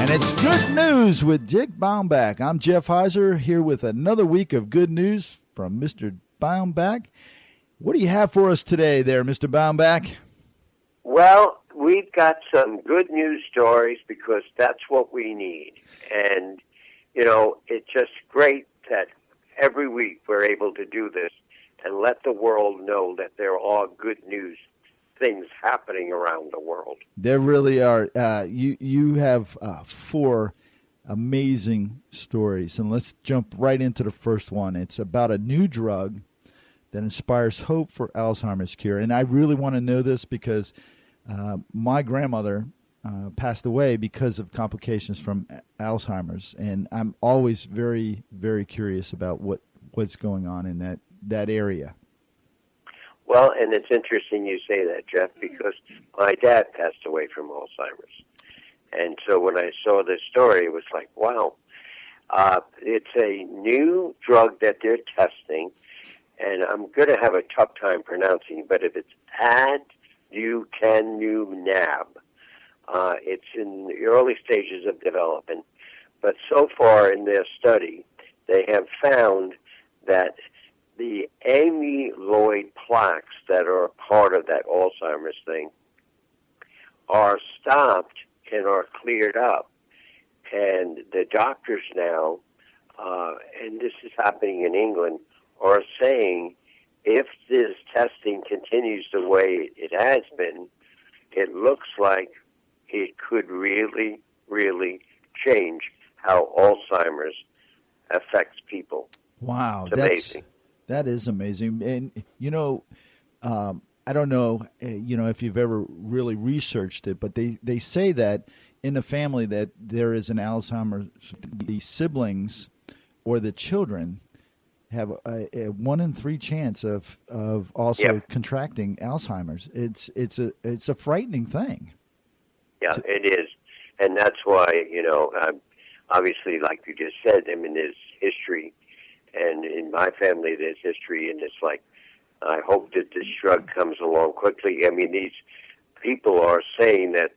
And it's Good News with Dick Baumbach. I'm Jeff Heiser here with another week of good news from Mr. Baumbach. What do you have for us today there, Mr. Baumbach? Well, we've got some good news stories because that's what we need. And, you know, it's just great that every week we're able to do this and let the world know that there are good news things happening around the world. There really are. You have four amazing stories, and let's jump right into the first one. It's about a new drug that inspires hope for Alzheimer's cure. And I really want to know this because my grandmother passed away because of complications from Alzheimer's, and I'm always very, very curious about what's going on in that area. Well, and it's interesting you say that, Jeff, because my dad passed away from Alzheimer's. And so when I saw this story, it was like, wow. It's a new drug that they're testing, and I'm going to have a tough time pronouncing, but if it's aducanumab, it's in the early stages of development. But so far in their study, they have found that the amyloid plaques that are a part of that Alzheimer's thing are stopped and are cleared up. And the doctors now, and this is happening in England, are saying if this testing continues the way it has been, it looks like it could really, really change how Alzheimer's affects people. Wow, it's amazing. That is amazing. And, you know, I don't know, if you've ever really researched it, but they say that in the family that there is an Alzheimer's, the siblings or the children have a 1 in 3 chance of also contracting Alzheimer's. It's a frightening thing. Yeah, it is. And that's why, obviously, like you just said, there's history. And in my family, there's history, and it's like, I hope that this drug comes along quickly. These people are saying that,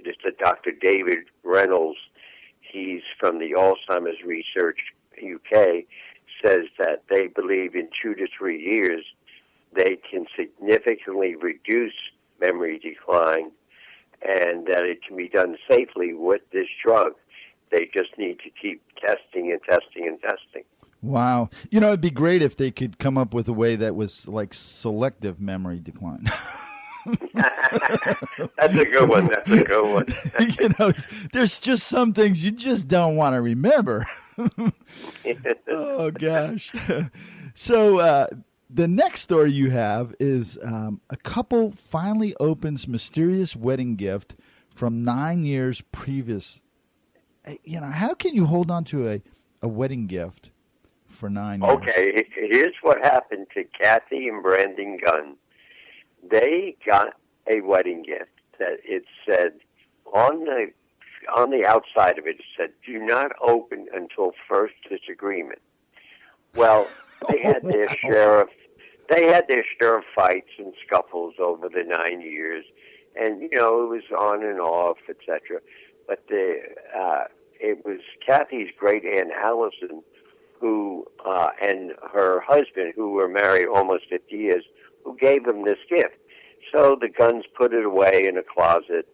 just Dr. David Reynolds, he's from the Alzheimer's Research UK, says that they believe in 2 to 3 years they can significantly reduce memory decline, and that it can be done safely with this drug. They just need to keep testing and testing and testing. Wow. It'd be great if they could come up with a way that was like selective memory decline. That's a good one. There's just some things you just don't want to remember. Oh, gosh. So the next story you have is a couple finally opens mysterious wedding gift from 9 years previous. How can you hold on to a wedding gift for 9 years? Okay, here's what happened to Kathy and Brandon Gunn. They got a wedding gift that it said on the outside of it, it said, "Do not open until first disagreement." Well, they had their share of fights and scuffles over the 9 years, and it was on and off, etc. But it was Kathy's great aunt Allison, who and her husband, who were married almost 50 years, who gave them this gift. So the Guns put it away in a closet,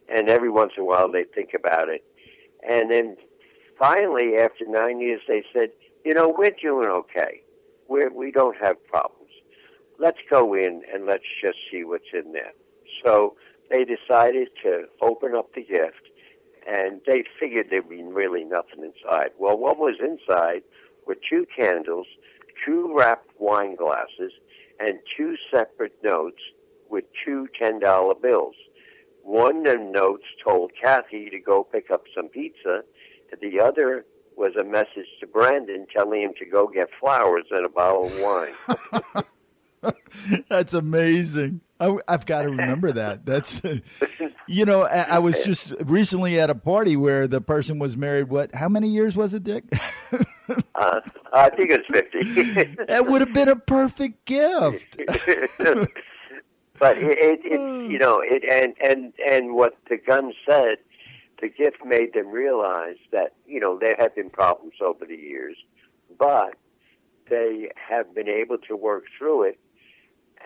and every once in a while they think about it. And then finally, after 9 years, they said, we're doing okay. We don't have problems. Let's go in and let's just see what's in there. So they decided to open up the gift, and they figured there'd be really nothing inside. Well, what was inside were 2 candles, 2 wrapped wine glasses, and 2 separate notes with 2 $10 bills. One of the notes told Kathy to go pick up some pizza, and the other was a message to Brandon telling him to go get flowers and a bottle of wine. That's amazing. I've got to remember that. That's, I was just recently at a party where the person was married. How many years was it, Dick? I think it's 50. That would have been a perfect gift. But and what the Gun said, the gift made them realize that, there have been problems over the years, but they have been able to work through it.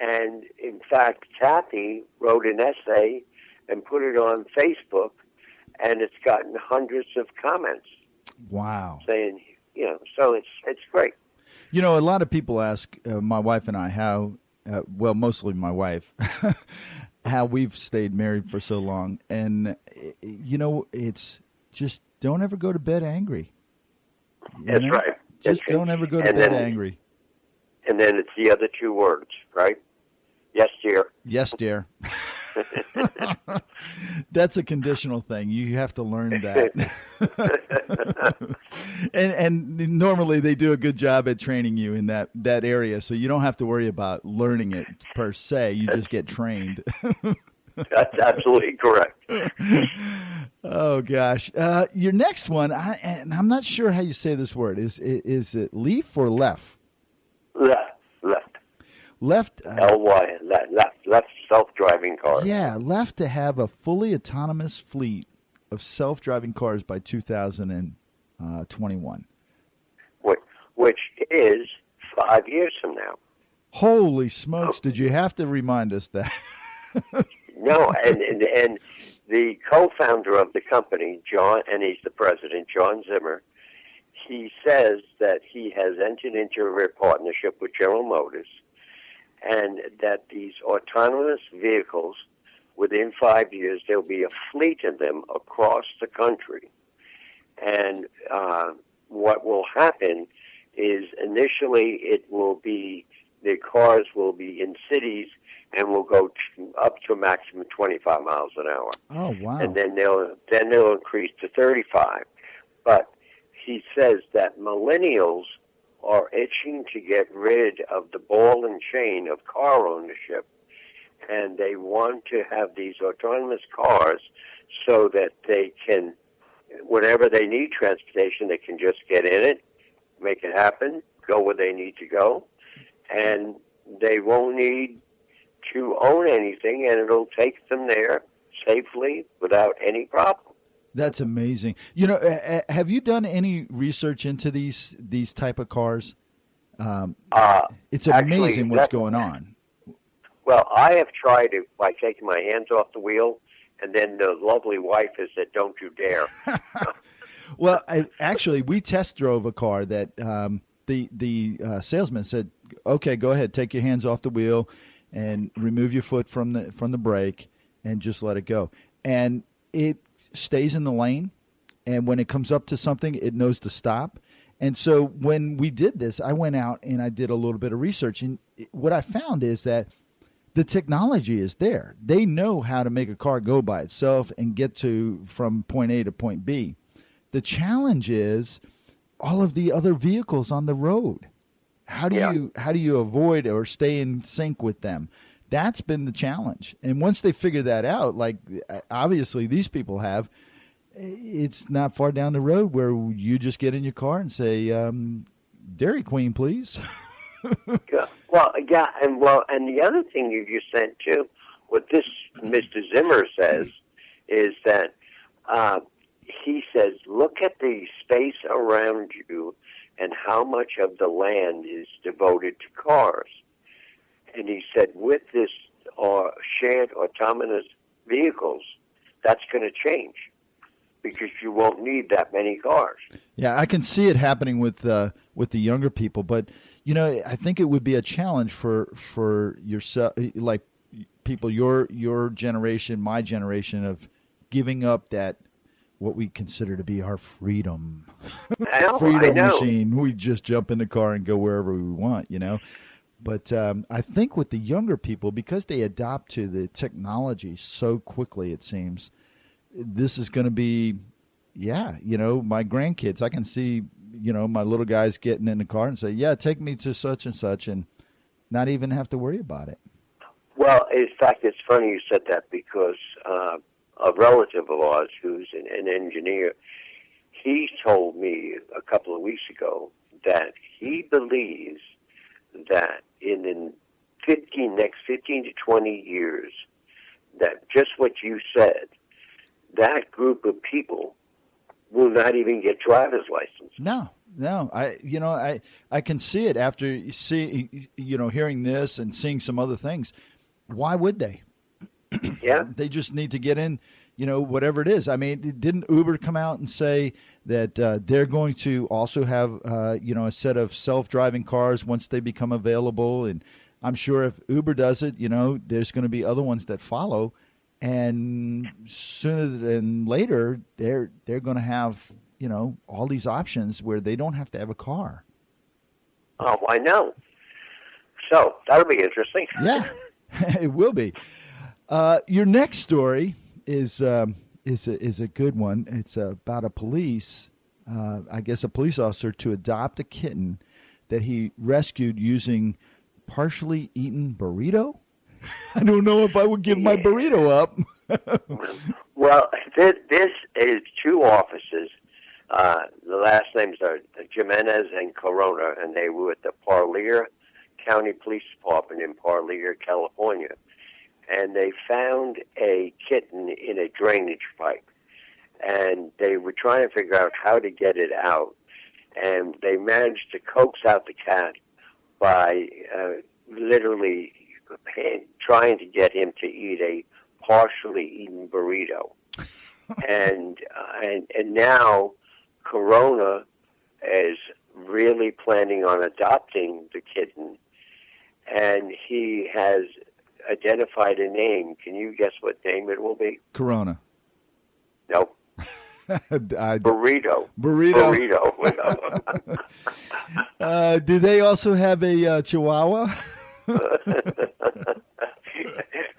And in fact, Kathy wrote an essay and put it on Facebook, and it's gotten hundreds of comments. Wow. Saying, so it's great. A lot of people ask my wife and I how, mostly my wife, how we've stayed married for so long. And, it's just don't ever go to bed angry. That's right. Just don't ever go to bed angry. And then it's the other two words, right? Yes, dear. Yes, dear. That's a conditional thing. You have to learn that. and normally they do a good job at training you in that area, so you don't have to worry about learning it per se. You just get trained. That's absolutely correct. Oh gosh, your next one, and I'm not sure how you say this word. Is it leaf or left? Left. L-Y, left self-driving cars. Yeah, left to have a fully autonomous fleet of self-driving cars by 2021. Which is 5 years from now. Holy smokes, did you have to remind us that? No, and the co-founder of the company, John, and he's the president, John Zimmer, he says that he has entered into a partnership with General Motors, and that these autonomous vehicles, within 5 years, there'll be a fleet of them across the country. And what will happen is initially the cars will be in cities and will go up to a maximum of 25 miles an hour. Oh, wow. And then they'll increase to 35. But he says that millennials are itching to get rid of the ball and chain of car ownership, and they want to have these autonomous cars so that they can, whenever they need transportation, they can just get in it, make it happen, go where they need to go, and they won't need to own anything, and it'll take them there safely without any problem. That's amazing. Have you done any research into these type of cars? It's amazing what's going on. Well, I have tried it by taking my hands off the wheel, and then the lovely wife has said, "Don't you dare." Well, we test drove a car that the salesman said, "Okay, go ahead, take your hands off the wheel and remove your foot from the brake and just let it go." And it stays in the lane, and when it comes up to something, it knows to stop. And so when we did this, I went out and I did a little bit of research, and what I found is that the technology is there. They know how to make a car go by itself and get from point A to point B. The challenge is all of the other vehicles on the road. How do you avoid or stay in sync with them? That's been the challenge. And once they figure that out, like obviously these people have, it's not far down the road where you just get in your car and say, Dairy Queen, please. And the other thing you just said too, what this Mr. Zimmer says is that he says, look at the space around you and how much of the land is devoted to cars. And he said, with this shared autonomous vehicles, that's going to change because you won't need that many cars. Yeah, I can see it happening with the younger people, but I think it would be a challenge for yourself, like people your generation, my generation, of giving up that what we consider to be our freedom. Freedom machine. We just jump in the car and go wherever we want, But I think with the younger people, because they adopt to the technology so quickly, it seems, this is going to be, my grandkids. I can see, my little guys getting in the car and say, yeah, take me to such and such, and not even have to worry about it. Well, in fact, it's funny you said that because a relative of ours who's an engineer, he told me a couple of weeks ago that he believes that in the next 15 to 20 years, that just what you said, that group of people will not even get driver's license. No. I can see it after hearing this and seeing some other things. Why would they? Yeah. They just need to get in, whatever it is. I mean, didn't Uber come out and say that they're going to also have, a set of self-driving cars once they become available? And I'm sure if Uber does it, there's going to be other ones that follow. And sooner than later, they're going to have, all these options where they don't have to have a car. Oh, I know. So that'll be interesting. Yeah, it will be. Your next story is a good one. It's about a police officer to adopt a kitten that he rescued using partially eaten burrito. I don't know if I would give my burrito up. Well, this is two officers. The last names are Jimenez and Corona, and they were at the Parlier County Police Department in Parlier, California. And they found a kitten in a drainage pipe. And they were trying to figure out how to get it out. And they managed to coax out the cat by literally trying to get him to eat a partially eaten burrito. and now Corona is really planning on adopting the kitten, and he has identified a name. Can you guess what name it will be? Corona. Nope. Burrito. Burrito. Do they also have a Chihuahua?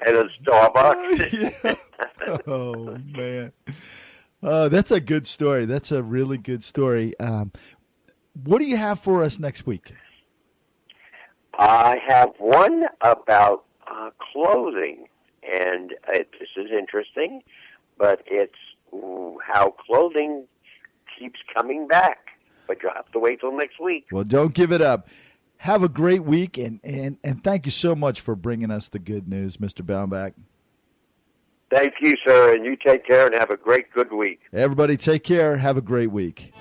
And a Starbucks. Yeah. Oh, man. That's a good story. That's a really good story. What do you have for us next week? I have one about clothing, and this is interesting, but it's how clothing keeps coming back. But you'll have to wait till next week. Well, don't give it up. Have a great week, and thank you so much for bringing us the good news, Mr. Baumbach. Thank you, sir, and you take care and have a good week. Everybody take care. Have a great week.